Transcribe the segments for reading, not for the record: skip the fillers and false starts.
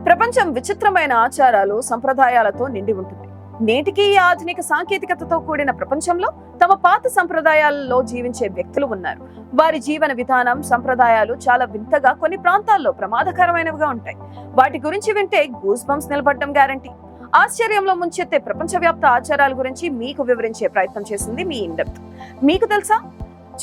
ప్రపంచం విచిత్రమైన ఆచారాలు సంప్రదాయాలతో నిండి ఉంటుంది. నేటికి ఈ ఆధునిక సాంకేతికతతో కూడిన ప్రపంచంలో తమ పాత సంప్రదాయాలలో జీవించే వ్యక్తులు ఉన్నారు. వారి జీవన విధానం, సంప్రదాయాలు చాలా వింతగా, కొన్ని ప్రాంతాల్లో ప్రమాదకరమైనవిగా ఉంటాయి. వాటి గురించి వింటే గూస్ బంప్స్ నిలబడడం గ్యారంటీ. ఆశ్చర్యంలో ముంచెత్తే ప్రపంచవ్యాప్త ఆచారాల గురించి మీకు వివరించే ప్రయత్నం చేసింది మీ ఇండెప్త్. మీకు తెలుసా,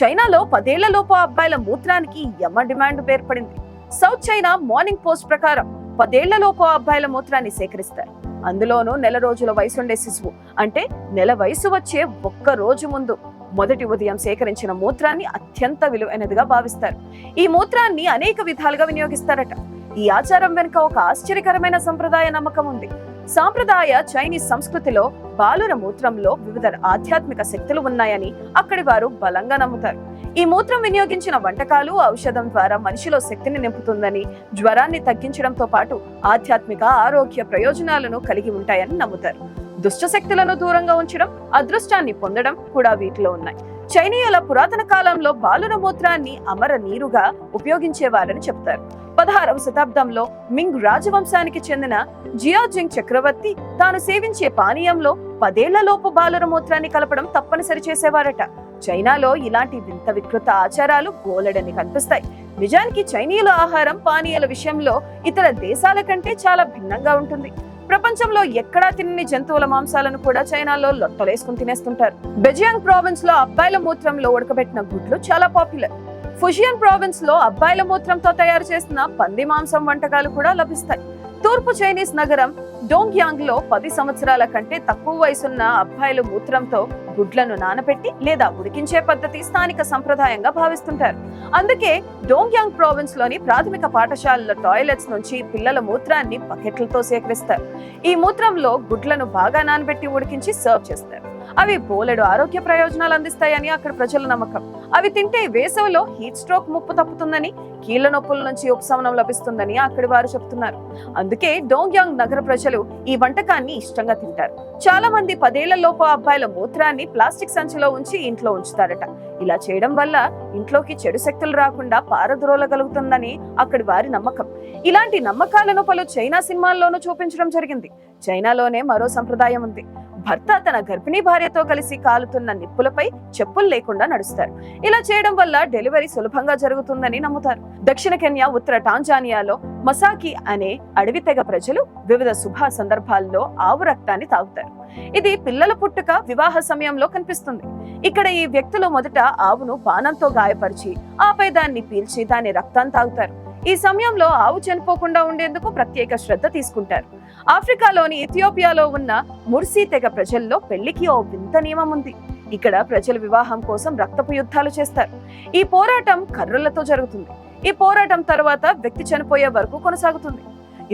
చైనాలో 10 ఏళ్లలోపు అబ్బాయిల మూత్రానికి యమ డిమాండ్ ఏర్పడింది. సౌత్ చైనా మార్నింగ్ పోస్ట్ ప్రకారం 10 ఏళ్లలోపు అబ్బాయిల మూత్రాన్ని సేకరిస్తారు. అందులోనూ నెల రోజుల వయసుండే శిశువు, అంటే నెల వయసు వచ్చే ఒక్క రోజు ముందు మొదటి ఉదయం సేకరించిన మూత్రాన్ని అత్యంత విలువైనదిగా భావిస్తారు. ఈ మూత్రాన్ని అనేక విధాలుగా వినియోగిస్తారట. ఈ ఆచారం వెనుక ఒక ఆశ్చర్యకరమైన సంప్రదాయ నమ్మకం ఉంది. సాంప్రదాయ చైనీస్ సంస్కృతిలో బాలుర మూత్రంలో వివిధ ఆధ్యాత్మిక శక్తులు ఉన్నాయని అక్కడి వారు బలంగా నమ్ముతారు. ఈ మూత్రం వినియోగించిన వంటకాలు, ఔషధం ద్వారా మనిషిలో శక్తిని నింపుతుందని, జ్వరాన్ని తగ్గించడంతో పాటు ఆధ్యాత్మిక ఆరోగ్య ప్రయోజనాలను కలిగి ఉంటాయని నమ్ముతారు. దుష్ట శక్తులను దూరంగా ఉంచడం, అదృష్టాన్ని పొందడం కూడా వీటిలో ఉన్నాయి. చైనీయుల పురాతన కాలంలో బాలుర మూత్రాన్ని అమర నీరుగా ఉపయోగించేవారని చెప్తారు. 16వ శతాబ్దంలో మింగ్ రాజవంశానికి చెందిన జియాజింగ్ చక్రవర్తి తాను సేవించే పానీయంలో 10 ఏళ్లలోపు బాలుర మూత్రాన్ని కలపడం తప్పనిసరి చేసేవారట. చైనాలో ఇలాంటి వింత వికృత ఆచారాలు బోలెడని కనిపిస్తాయి. నిజానికి చైనీయుల ఆహారం, పానీయాల విషయంలో ఇతర దేశాల కంటే చాలా భిన్నంగా ఉంటుంది. ప్రపంచంలో ఎక్కడా తినని జంతువుల మాంసాలను కూడా చైనాలో లొట్టలేసుకుని తినేస్తుంటారు. బెజియాంగ్ ప్రావిన్స్ లో అబ్బాయిల మూత్రంలో ఉడకబెట్టిన గుడ్లు చాలా పాపులర్. ఫుజియన్ ప్రావిన్స్ లో అబ్బాయిల మూత్రంతో తయారు చేసిన పంది మాంసం వంటకాలు కూడా లభిస్తాయి. తూర్పు చైనీస్ నగరం డోంగ్యాంగ్ లో 10 సంవత్సరాల కంటే తక్కువ వయసున్న అబ్బాయిల మూత్రంతో గుడ్లను నానబెట్టి లేదా ఉడికించే పద్ధతి స్థానిక సంప్రదాయంగా భావిస్తుంటారు. అందుకే డోంగ్యాంగ్ ప్రావిన్స్ లోని ప్రాథమిక పాఠశాలల టాయిలెట్స్ నుంచి పిల్లల మూత్రాన్ని బకెట్లతో సేకరిస్తారు. ఈ మూత్రంలో గుడ్లను బాగా నానబెట్టి ఉడికించి సర్వ్ చేస్తారు. అవి బోలెడు ఆరోగ్య ప్రయోజనాలు అందిస్తాయని అక్కడ ప్రజల నమ్మకం. అవి తింటే వేసవిలో హీట్ స్ట్రోక్ ముప్పు తప్పుతుందని, కీళ్ల నొప్పుల నుంచి ఉపశమనం లభిస్తుందని అక్కడి వారు చెప్తున్నారు. అందుకే డోంగ్యాంగ్ నగర ప్రజలు ఈ వంటకాన్ని ఇష్టంగా తింటారు. చాలా మంది 10 ఏళ్లలోపు అబ్బాయిల మూత్రాన్ని ప్లాస్టిక్ సంచిలో ఉంచి ఇంట్లో ఉంచుతారట. ఇలా చేయడం వల్ల ఇంట్లోకి చెడు శక్తులు రాకుండా పారద్రోలగలుగుతుందని అక్కడి వారి నమ్మకం. ఇలాంటి నమ్మకాలను పలు చైనా సినిమాల్లోనూ చూపించడం జరిగింది. చైనాలోనే మరో సంప్రదాయం ఉంది. భర్త తన గర్భిణీ భార్యతో కలిసి కాలుతున్న నిప్పులపై చెప్పులు లేకుండా నడుస్తారు. ఇలా చేయడం వల్ల డెలివరీ సులభంగా జరుగుతుందని నమ్ముతారు. దక్షిణ కెన్యా, ఉత్తర టాంజానియాలో మసాకి అనే అడవి తెగ ప్రజలు వివిధ శుభ సందర్భాల్లో ఆవు రక్తాన్ని తాగుతారు. ఇది పిల్లల పుట్టుక, వివాహ సమయంలో కనిపిస్తుంది. ఇక్కడ ఈ వ్యక్తులు మొదట ఆవును బాణంతో గాయపరిచి ఆపై దాన్ని పీల్చి దాని రక్తాన్ని తాగుతారు. ఈ సమయంలో ఆవు చనిపోకుండా ఉండేందుకు ప్రత్యేక శ్రద్ధ తీసుకుంటారు. ఆఫ్రికాలోని ఇథియోపియాలో ఉన్న ముర్సీ తెగ ప్రజల్లో పెళ్లికి ఓ వింత నియమం ఉంది. ఇక్కడ ప్రజలు వివాహం కోసం రక్తపు యుద్ధాలు చేస్తారు. ఈ పోరాటం కర్రలతో జరుగుతుంది. ఈ పోరాటం తర్వాత వ్యక్తి చనిపోయే వరకు కొనసాగుతుంది.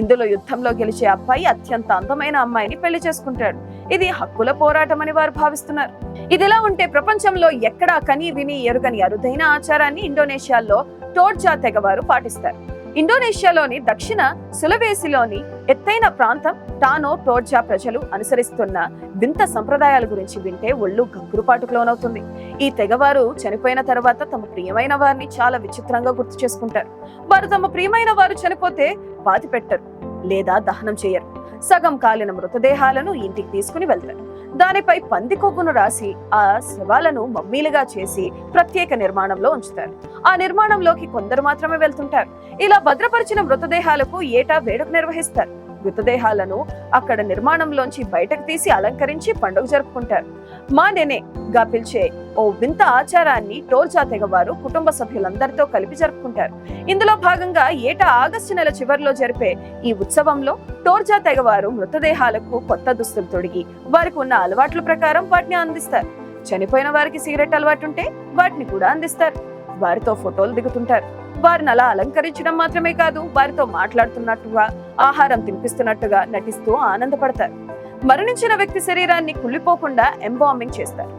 ఇందులో యుద్ధంలో గెలిచే అబ్బాయి అత్యంత అందమైన అమ్మాయిని పెళ్లి చేసుకుంటాడు. ఇది హక్కుల పోరాటం అని వారు భావిస్తున్నారు. ఇదిలా ఉంటే ప్రపంచంలో ఎక్కడా కని విని ఎరుగని అరుదైన ఆచారాన్ని ఇండోనేషియాలో టోర్జా తెగవారు పాటిస్తారు. ఇండోనేషియాలోని దక్షిణ సులవేసిలోని ఎత్తైన ప్రాంతం టానో టోర్జా ప్రజలు అనుసరిస్తున్న వింత సంప్రదాయాల గురించి వింటే ఒళ్ళు గగ్గురుపాటుకు లోనవుతుంది. ఈ తెగవారు చనిపోయిన తర్వాత తమ ప్రియమైన వారిని చాలా విచిత్రంగా గుర్తు చేసుకుంటారు. వారు తమ ప్రియమైన వారు చనిపోతే పాతి పెట్టరు లేదా దహనం చేయరు. సగం కాలిన మృతదేహాలను ఇంటికి తీసుకుని వెళ్తారు. దానిపై పంది కొవ్వును రాసి ఆ శవాలను మమ్మీలుగా చేసి ప్రత్యేక నిర్మాణంలో ఉంచుతారు. ఆ నిర్మాణంలోకి కొందరు మాత్రమే వెళ్తుంటారు. ఇలా భద్రపరిచిన మృతదేహాలకు ఏటా వేడుక నిర్వహిస్తారు. మృతదేహాలను అక్కడ నిర్మాణంలోంచి బయటకు తీసి అలంకరించి పండుగ జరుపుకుంటారు. మా నెనే గా పిలిచే ఓ వింత ఆచారాన్ని టోర్జా తెగవారు కుటుంబ సభ్యులందరితో కలిపి జరుపుకుంటారు. ఇందులో భాగంగా ఏటా ఆగస్టు నెల చివరిలో జరిపే ఈ ఉత్సవంలో టోర్జా తెగవారు మృతదేహాలకు కొత్త దుస్తులు తొడిగి వారికి ఉన్న అలవాట్ల ప్రకారం వాటిని అందిస్తారు. చనిపోయిన వారికి సిగరెట్ అలవాటు ఉంటే వాటిని కూడా అందిస్తారు. వారితో ఫోటోలు దిగుతుంటారు. వారిని అలా అలంకరించడం మాత్రమే కాదు, వారితో మాట్లాడుతున్నట్టుగా, ఆహారం తినిపిస్తున్నట్టుగా నటిస్తూ ఆనందపడతారు. మరణించిన వ్యక్తి శరీరాన్ని కుళ్ళిపోకుండా ఎంబాంబింగ్ చేస్తారు.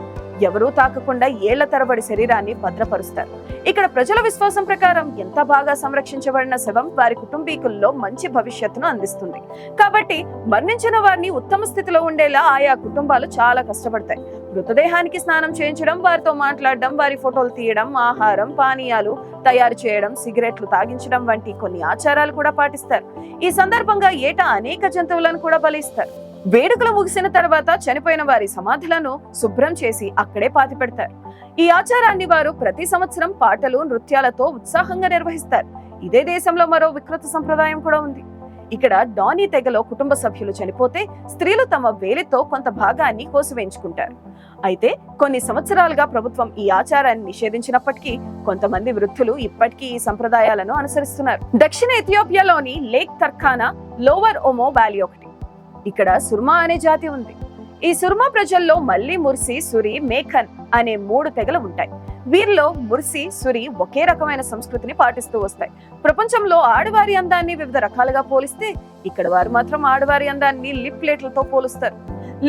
ఎవరూ తాకకుండా ఏళ్ల తరబడి శరీరాన్ని భద్రపరుస్తారు. ఇక్కడ ప్రజల విశ్వాసం ప్రకారం ఎంత బాగా సంరక్షించబడిన శవం వారి కుటుంబీకుల్లో మంచి భవిష్యత్తును అందిస్తుంది. కాబట్టి మరణించిన వారిని ఉత్తమ స్థితిలో ఉండేలా ఆయా కుటుంబాలు చాలా కష్టపడతాయి. మృతదేహానికి స్నానం చేయించడం, వారితో మాట్లాడడం, వారి ఫోటోలు తీయడం, ఆహారం పానీయాలు తయారు చేయడం, సిగరెట్లు తాగించడం వంటి కొన్ని ఆచారాలు కూడా పాటిస్తారు. ఈ సందర్భంగా ఏటా అనేక జంతువులను కూడా బలిస్తారు. వేడుకలు ముగిసిన తర్వాత చనిపోయిన వారి సమాధులను శుభ్రం చేసి అక్కడే పాతి పెడతారు. ఈ ఆచారాన్ని వారు ప్రతి సంవత్సరం పాటలు నృత్యాలతో ఉత్సాహంగా నిర్వహిస్తారు. ఇదే దేశంలో మరో వికృత సంప్రదాయం కూడా ఉంది. ఇక్కడ డానీ తెగలో కుటుంబ సభ్యులు చనిపోతే స్త్రీలు తమ వేలితో కొంత భాగాన్ని కోసివేయించుకుంటారు. అయితే కొన్ని సంవత్సరాలుగా ప్రభుత్వం ఈ ఆచారాన్ని నిషేధించినప్పటికీ కొంతమంది వృద్ధులు ఇప్పటికీ ఈ సంప్రదాయాలను అనుసరిస్తున్నారు. దక్షిణ ఇథియోపియాలోని లేక్ తర్కానా లోవర్ ఓమో వ్యాలీ ఒకటి. ఇక్కడ సుర్మా అనే జాతి ఉంది. ఈ సుర్మా ప్రజల్లో మల్లి, ముర్సి, సురి, మేఖన్ అనే 3 తెగలు ఉంటాయి. వీరిలో ముర్సి, సురి ఒకే రకమైన సంస్కృతిని పాటిస్తూ వస్తాయి. ప్రపంచంలో ఆడవారి అందాన్ని వివిధ రకాలుగా పోలిస్తే ఇక్కడ వారు మాత్రం ఆడవారి అందాన్ని లిప్ ప్లేట్లతో పోలుస్తారు.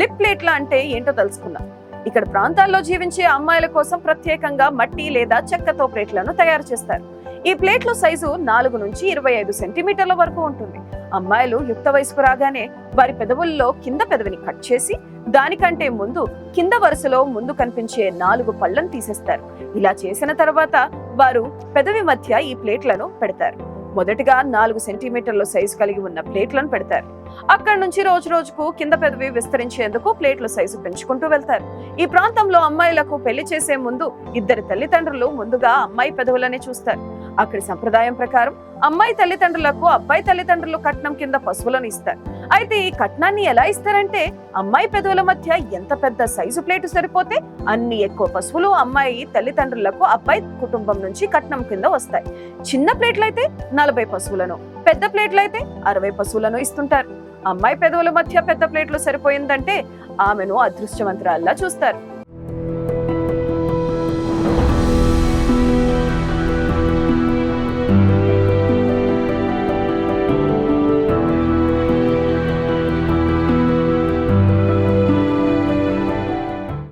లిప్ ప్లేట్ల అంటే ఏంటో తెలుసుకుందాం. ఇక్కడ ప్రాంతాల్లో జీవించే అమ్మాయిల కోసం ప్రత్యేకంగా మట్టి లేదా చెక్కతో ప్లేట్లను తయారు చేస్తారు. ఈ ప్లేట్ల సైజు 4 నుంచి 25 సెంటీమీటర్ల వరకు ఉంటుంది. అమ్మాయిలు యుక్త వయసుకు రాగానే వారి పెదవుల్లో కింద పెదవిని కట్ చేసి దానికంటే ముందు కింద వరుసలో ముందు కనిపించే 4 పళ్ళను తీసేస్తారు. ఇలా చేసిన తర్వాత వారు పెదవి మధ్య ఈ ప్లేట్లను పెడతారు. మొదటిగా 4 సెంటీమీటర్ల సైజు కలిగి ఉన్న ప్లేట్లను పెడతారు. అక్కడి నుంచి రోజు రోజుకు కింద పెదవి విస్తరించేందుకు ప్లేట్ల సైజు పెంచుకుంటూ వెళ్తారు. ఈ ప్రాంతంలో అమ్మాయిలకు పెళ్లి చేసే ముందు ఇద్దరు తల్లిదండ్రులు ముందుగా అమ్మాయి పెదవులనే చూస్తారు. అక్కడి సంప్రదాయం ప్రకారం అమ్మాయి తల్లిదండ్రులకు అబ్బాయి తల్లిదండ్రులు కట్నం కింద పశువులను ఇస్తారు. అయితే ఈ కట్నాన్ని ఎలా ఇస్తారంటే అమ్మాయి పెదవుల మధ్య ఎంత పెద్ద సైజు ప్లేటు సరిపోతే అన్ని ఎక్కువ పశువులు అమ్మాయి తల్లిదండ్రులకు అబ్బాయి కుటుంబం నుంచి కట్నం కింద వస్తాయి. చిన్న ప్లేట్లయితే 40 పశువులను, పెద్ద ప్లేట్లయితే 60 పశువులను ఇస్తుంటారు. అమ్మాయి పెదవుల మధ్య పెద్ద ప్లేట్లు సరిపోయిందంటే ఆమెను అదృష్టవంతురాల్లా చూస్తారు.